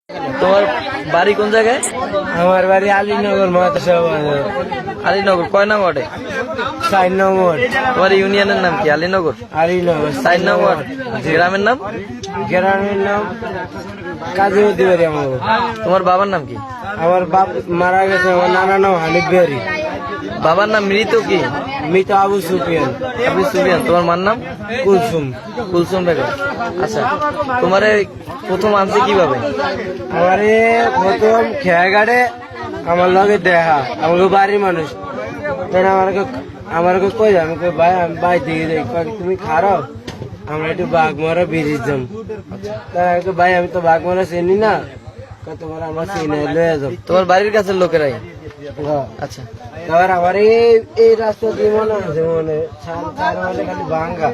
তোমার বাড়ি কোন জায়গায়? আমার বাড়ি আলীনগর মহাদেশ। আলীনগর কয় নং ওয়ার্ডে? 4 নম্বর। তোমার ইউনিয়নের নাম কি? আলীনগর আলীনগর 4 নং ওয়ার্ড। গ্রামের নাম? গ্রামের নাম কাজীমতি বাড়ি। আমার তোমার বাবার নাম কি? আমার বাপ মারা গেছে। আমার নানার নাম হানিফ বিহারি। বাবার নাম মৃত কি? মৃত আবু সুফিয়ান। আবু সুফিয়ান। তোমার মার নাম? কুলসুম। কুলসুম বেগম। আচ্ছা, তোমারে প্রথম আনছে কিভাবে? আমারে প্রথম খেয়াঘাটে আমার লগে দেখা, আমাকে বাড়ির মানুষ আমাকে কই আমি কই ভাই আমি বাই দিকে যাই। তুমি খারাপ আমরা একটু বাঘমারা ব্রিজ যাম। তাই ভাই আমি তো বাঘমারা চিনি না, তোমার আমার চিনে লয়ে যাও। তোমার বাড়ির কাছের লোকেরাই? আচ্ছা, এবার আমার এই রাস্তা দিয়ে মনে আছে মনে খালি ভাঙ্গা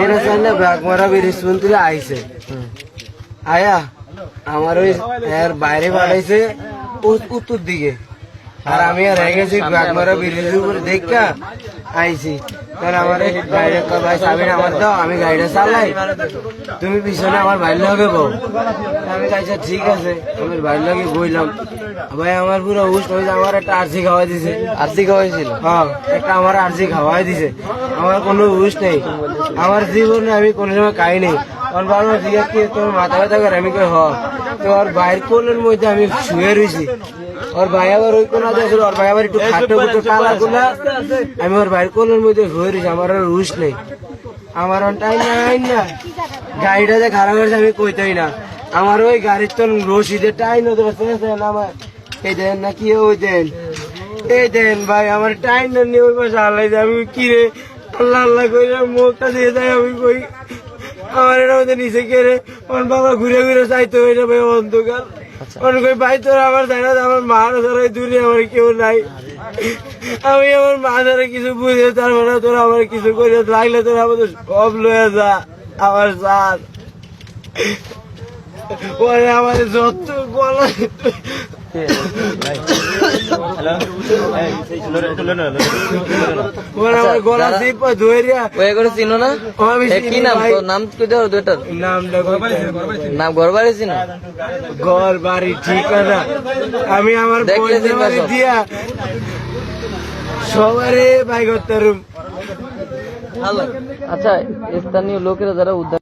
এই রাস্তা না বাঘমারা ব্রিজ পর্যন্ত আইছে। আয়া আমার ওই বাইরে পাঠাইছে উত্তর দিকে, আর আমি আর গেছি বাঘমারা ব্রিজের উপরে দেখা আইছি। কারণ আমার গাড়িটা ভাই চাবি আমার দাও, আমি গাড়িটা চালাই, তুমি পিছনে আমার বাইর লগে বউ। আমি গাইছি ঠিক আছে, আমি বাইর লগে বইলাম। ভাই আমার পুরো হুশ হয়েছে, আমার একটা আরসি খাওয়াই দিছে। আরসি খাওয়াইছিল? হ্যাঁ, একটা আমার আরসি খাওয়াই দিছে। আমার কোনো হুশ নেই, আমার জীবনে আমি কোনো সময় খাই নেই। আমার বাবা জিজ্ঞাসা কি তোমার মাথা ব্যথা করে? আমি কই হ। তো ওর বাইর কোলের মধ্যে আমি শুয়ে রয়েছি। ওর ভাই আবার ওই কোনা দিয়েছিল, ওর ভাই আবার একটু খাটো কুটো কালা কুলা। আমি ওর ভাইয়ের কোলের মধ্যে শুয়ে রয়েছি, আমার আর হুশ নেই। আমার টাইম নাই না, গাড়িটা যে খারাপ হয়েছে আমি কইতেই না। আমার ওই গাড়ির তো রশিদে টাইন আমার এই দেন না কি ওই দেন, এই দেন ভাই আমার টাইম নিয়ে ওই পাশে আল্লাহ। আমি কি রে আল্লাহ আল্লাহ কই মুখটা দিয়ে যায়। আমি কই আমার এটা মধ্যে নিচে কেড়ে আমার বাবা ঘুরে ঘুরে চাইতে হয়ে ভাই অন্ধকার। কই ভাই তোরা আমার জানা আমার মা ধরে দূরে আমার কেউ নাই। আমি আমার মা ধরে কিছু বুঝে তারপরে তোরা আমার কিছু করে লাগলে তোরা আমাদের সব লয়ে যা আমার সাথ। পরে আমার যত গলা গলা চিপা ধরিয়া চিনো না? কি নাম? নাম দুটার নাম ঘর বাড়ি চিনো? ঘর বাড়ি ঠিকানা আমি আমার দিয়া সবারে বাই করতাম। আচ্ছা, স্থানীয় লোকেরা যারা উদ্ধার